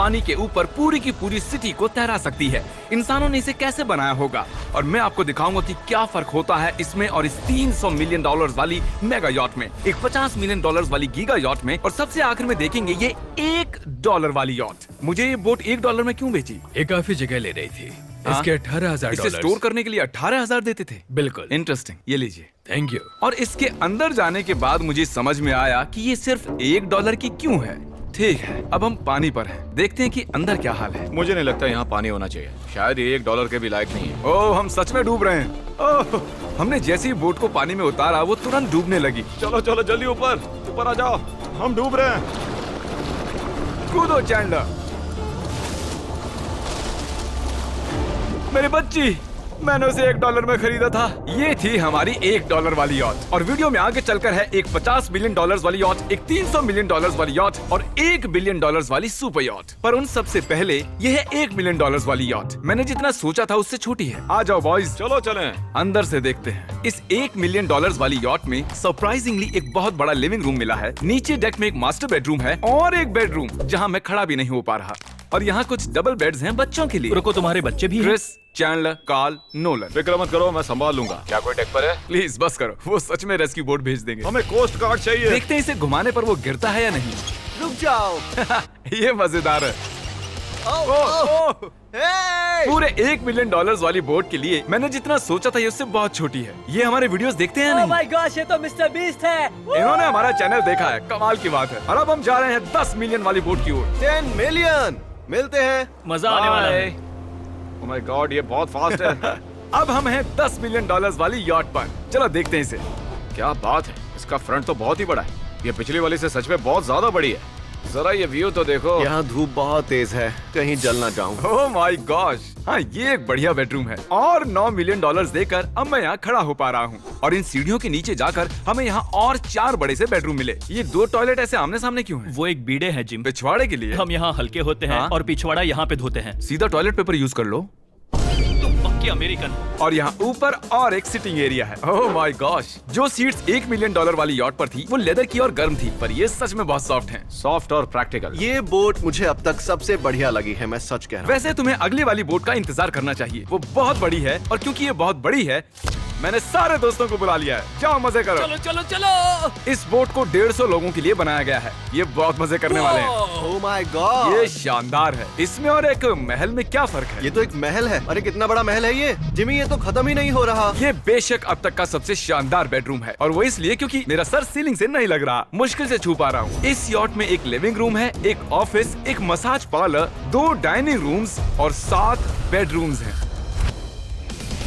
पानी के ऊपर पूरी की पूरी सिटी को तैरा सकती है। इंसानों ने इसे कैसे बनाया होगा और मैं आपको दिखाऊंगा कि क्या फर्क होता है इसमें और इस 300 मिलियन डॉलर्स वाली मेगा यॉट में, एक 50 मिलियन डॉलर्स वाली गीगा यॉट में, और सबसे आखिर में देखेंगे ये $1 वाली यॉट। मुझे ये बोट $1 में क्यों बेची? ये काफी जगह ले रही थी। इसके $18,000। इसे स्टोर करने के लिए 18,000 देते थे? बिल्कुल। इंटरेस्टिंग, ये लीजिए। Thank you. और इसके अंदर जाने के बाद मुझे समझ में आया कि ये सिर्फ $1 की क्यों है। ठीक है, अब हम पानी पर हैं। देखते हैं कि अंदर क्या हाल है। मुझे नहीं लगता यहाँ पानी होना चाहिए। शायद ये $1 के भी लायक नहीं है। ओह, हम सच में डूब रहे हैं। ओह, हमने जैसे ही बोट को पानी में उतारा वो तुरंत डूबने लगी। चलो चलो जल्दी ऊपर ऊपर आ जाओ, हम डूब रहे हैं। कूदो चैंडलर। मेरी बच्ची, मैंने उसे $1 में खरीदा था। ये थी हमारी $1 वाली यॉट। और वीडियो में आगे चलकर है एक $50 मिलियन वाली यॉट, एक $300 मिलियन वाली यॉट और $1 बिलियन वाली सुपर यॉट। पर उन सबसे पहले ये है $1 मिलियन वाली यॉट। मैंने जितना सोचा था उससे छोटी है। आ जाओ बॉयज, चलो चलें। अंदर से देखते हैं। इस $1 मिलियन वाली यॉट में सरप्राइजिंगली एक बहुत बड़ा लिविंग रूम मिला है। नीचे डेक में एक मास्टर बेडरूम है और एक बेडरूम जहाँ मैं खड़ा भी नहीं हो पा रहा। और यहाँ कुछ डबल बेड्स हैं बच्चों के लिए। रुको, तुम्हारे बच्चे भी हैं? Chris, Chandler, Carl, Nolan. फिक्र मत करो, मैं संभाल लूंगा। क्या कोई डेक पर है? प्लीज बस करो, वो सच में रेस्क्यू बोट भेज देंगे। हमें कोस्ट गार्ड चाहिए। देखते हैं इसे घुमाने पर वो गिरता है या नहीं। रुक जाओ। ये मजेदार है। पूरे $1 मिलियन वाली बोट के लिए मैंने जितना सोचा था ये उससे बहुत छोटी है। ये हमारे वीडियोस देखते हैं या नहीं? माय गॉश, ये तो मिस्टर बीस्ट है। इन्होंने हमारा चैनल देखा है, कमाल की बात है। और अब हम जा रहे हैं 10 मिलियन वाली बोट की ओर। 10 मिलियन मिलते हैं। मजा आने वाला है। ओह माय गॉड, ये बहुत फास्ट है। अब हम हैं $10 मिलियन वाली यॉट पर। चलो देखते हैं इसे। क्या बात है, इसका फ्रंट तो बहुत ही बड़ा है। ये पिछली वाली से सच में बहुत ज्यादा बड़ी है। जरा ये व्यू तो देखो। यहाँ धूप बहुत तेज है, कहीं जल ना जाऊं। ओह माय गॉश, हाँ ये एक बढ़िया बेडरूम है। और $9 मिलियन देकर अब मैं यहाँ खड़ा हो पा रहा हूँ। और इन सीढ़ियों के नीचे जाकर हमें यहाँ और 4 बड़े से बेडरूम मिले। ये 2 टॉयलेट ऐसे आमने सामने क्यों हैं? वो एक बीड़े हैं जिम। पिछवाड़े के लिए? हम यहाँ हल्के होते हैं हाँ? और पिछवाड़ा यहाँ पे धोते हैं। सीधा टॉयलेट पेपर यूज कर लो। तुम पक्के अमेरिकन। और यहाँ ऊपर और एक सिटिंग एरिया है। ओह माय गॉश, जो सीट्स $1 मिलियन वाली यॉट पर थी वो लेदर की और गर्म थी, पर ये सच में बहुत सॉफ्ट हैं। सॉफ्ट और प्रैक्टिकल। ये बोट मुझे अब तक सबसे बढ़िया लगी है, मैं सच कह रहा हूँ। वैसे तुम्हें अगली वाली बोट का इंतजार करना चाहिए, वो बहुत बड़ी है। और क्योंकि ये बहुत बड़ी है मैंने सारे दोस्तों को बुला लिया है। जाओ मजे करो। चलो चलो चलो। इस बोट को 150 लोगों के लिए बनाया गया है। ये बहुत मजे करने वाले हैं। ओह माय गॉड, ये शानदार है। इसमें और एक महल में क्या फर्क है? ये तो एक महल है। अरे कितना बड़ा महल है ये जिमी, ये तो खत्म ही नहीं हो रहा। ये बेशक अब तक का सबसे शानदार बेडरूम है, और वो इसलिए क्योंकि मेरा सर सीलिंग से नहीं लग रहा, मुश्किल से छू पा रहा हूँ। इस यॉट में एक लिविंग रूम है, एक ऑफिस, एक मसाज पार्लर, 2 डाइनिंग रूम्स और 7 बेडरूम्स हैं।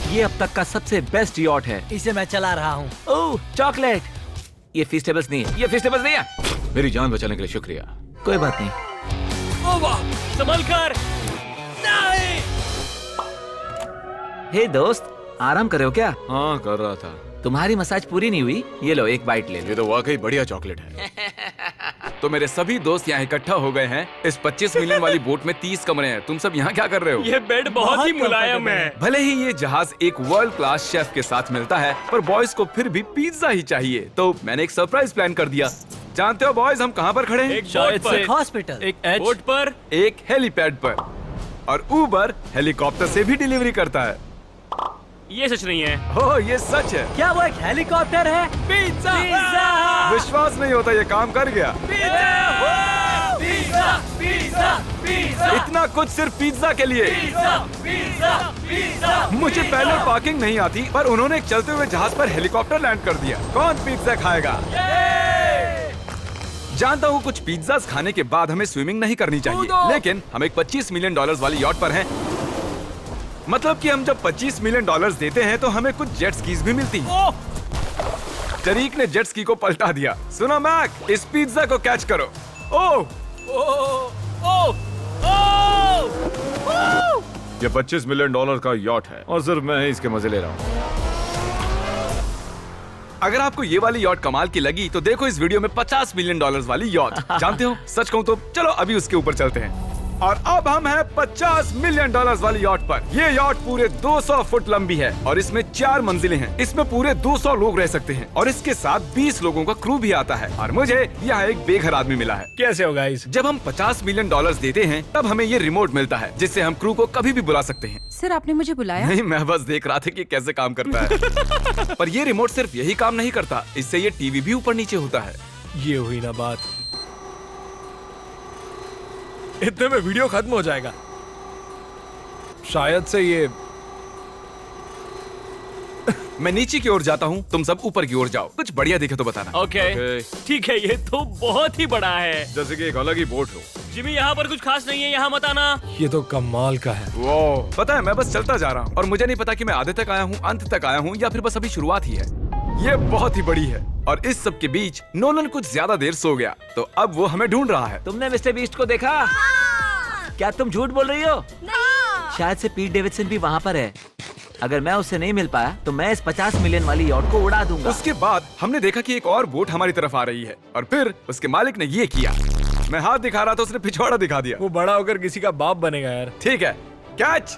ये अब तक का सबसे बेस्ट यॉट है। इसे मैं चला रहा हूँ। ओह चॉकलेट। ये फीस्टेबल्स नहीं है, ये फीस्टेबल्स नहीं है। मेरी जान बचाने के लिए शुक्रिया। कोई बात नहीं। ओ वाह, संभल कर। नहीं। हे दोस्त, आराम कर रहे हो क्या? हाँ कर रहा था। तुम्हारी मसाज पूरी नहीं हुई, ये लो एक बाइट ले लो। ये तो वाकई बढ़िया चॉकलेट है। तो मेरे सभी दोस्त यहाँ इकट्ठा हो गए हैं। इस 25 मिलियन वाली बोट में 30 कमरे हैं। तुम सब यहाँ क्या कर रहे हो? ये बेड बहुत ही मुलायम है। भले ही ये जहाज एक वर्ल्ड क्लास शेफ के साथ मिलता है, पर बॉयज को फिर भी पिज्जा ही चाहिए। तो मैंने एक सरप्राइज प्लान कर दिया। जानते हो बॉयज हम कहाँ पर खड़े हैं? एक शायद से हॉस्पिटल, एक बोट पर, एक हेलीपैड पर। और उबर हेलीकॉप्टर से भी डिलीवरी करता है। ये सच नहीं है। ओह ये सच है। क्या वो एक हेलीकॉप्टर है? पिज्जा। विश्वास नहीं होता, ये काम कर गया। Pizza pizza pizza. इतना कुछ सिर्फ पिज्जा के लिए। Pizza pizza. मुझे पहले पार्किंग नहीं आती, पर उन्होंने एक चलते हुए जहाज पर हेलीकॉप्टर लैंड कर दिया। कौन पिज्जा खाएगा? जानता हूँ कुछ पिज्जास खाने के बाद हमें स्विमिंग नहीं करनी चाहिए, लेकिन हम एक $25 मिलियन वाली यॉट पर हैं। मतलब कि हम जब $25 मिलियन देते हैं तो हमें कुछ जेट स्कीज भी मिलती हैं। टरीक ने जेट स्की को पलटा दिया। सुनो मैक, इस पिज्जा को कैच करो। ओह ये $25 मिलियन का यॉट है और सिर्फ मैं ही इसके मजे ले रहा हूँ। अगर आपको ये वाली यॉट कमाल की लगी तो देखो इस वीडियो में $50 मिलियन वाली यॉट। जानते हो, सच कहूँ तो चलो अभी उसके ऊपर चलते हैं। और अब हम हैं 50 मिलियन डॉलर्स वाली यॉट पर। ये यॉट पूरे 200 फुट लंबी है और इसमें 4 मंजिलें हैं। इसमें पूरे 200 लोग रह सकते हैं और इसके साथ 20 लोगों का क्रू भी आता है। और मुझे यहाँ एक बेघर आदमी मिला है। कैसे हो गाइस? जब हम 50 मिलियन डॉलर्स देते हैं तब हमें ये रिमोट मिलता है जिससे हम क्रू को कभी भी बुला सकते हैं। सर आपने मुझे बुलाया? नहीं, मैं बस देख रहा था कि कैसे काम करता है। पर ये रिमोट सिर्फ यही काम नहीं करता, इससे ये टीवी भी ऊपर नीचे होता है। ये हुई ना बात, इतने में वीडियो खत्म हो जाएगा। शायद से ये मैं नीचे की ओर जाता हूँ, तुम सब ऊपर की ओर जाओ। कुछ बढ़िया दिखे तो बताना। ओके ठीक है, ये तो बहुत ही बड़ा है। जैसे कि एक अलग ही बोट हो। जिमी यहाँ पर कुछ खास नहीं है, यहाँ मत आना। ये तो कमाल का है। वो पता है, मैं बस चलता जा रहा हूँ और मुझे नहीं पता कि मैं आधे तक आया हूँ, अंत तक आया हूँ या फिर बस अभी शुरुआत ही है। ये बहुत ही बड़ी है और इस सब के बीच नोलन कुछ ज्यादा देर सो गया, तो अब वो हमें ढूंढ रहा है। तुमने मिस्टर बीस्ट को देखा? क्या तुम झूठ बोल रही हो? शायद से पीट डेविडसन भी वहाँ पर है। अगर मैं उससे नहीं मिल पाया तो मैं इस 50 मिलियन वाली यॉट को उड़ा दूंगा। उसके बाद हमने देखा कि एक और बोट हमारी तरफ आ रही है और फिर उसके मालिक ने ये किया। मैं हाथ दिखा रहा था, उसने पिछवाड़ा दिखा दिया। वो बड़ा होकर किसी का बाप बनेगा यार। ठीक है, कैच।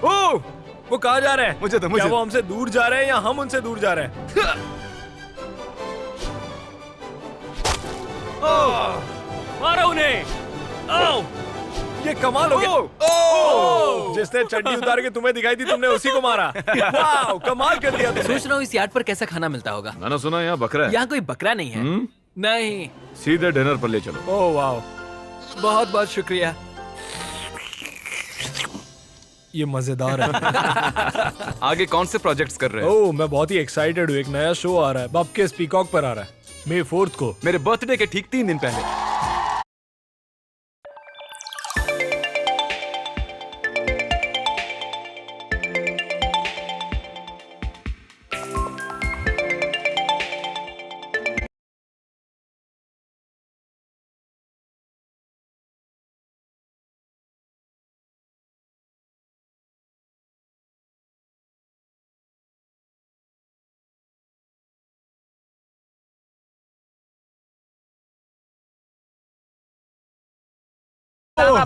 ओह, वो कहाँ जा रहे हैं? मुझे तो क्या वो हमसे दूर जा रहे हैं या हम उनसे दूर जा रहे हैं? मारो उन्हें। ओह, ये कमाल हो गया। ओह! जिसने चड्डी उतार के तुम्हें दिखाई थी, तुमने उसी को मारा। वाह, कमाल कर दिया तुमने। सोच रहा हूँ इस यार्ड पर कैसा खाना मिलता होगा। मैंने सुना यहाँ बकरा है। यहाँ कोई बकरा नहीं है। नहीं। सीधे डिनर पर ले चलो। ओह वाह, बहुत बहुत शुक्रिया। ये मजेदार है। आगे कौन से प्रोजेक्ट्स कर रहे हो? ओह, मैं बहुत ही एक्साइटेड हूँ। एक नया शो आ रहा है, बपके पीकॉक पर आ रहा है May 4th को। मेरे बर्थडे के ठीक 3 दिन पहले।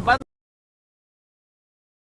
बंद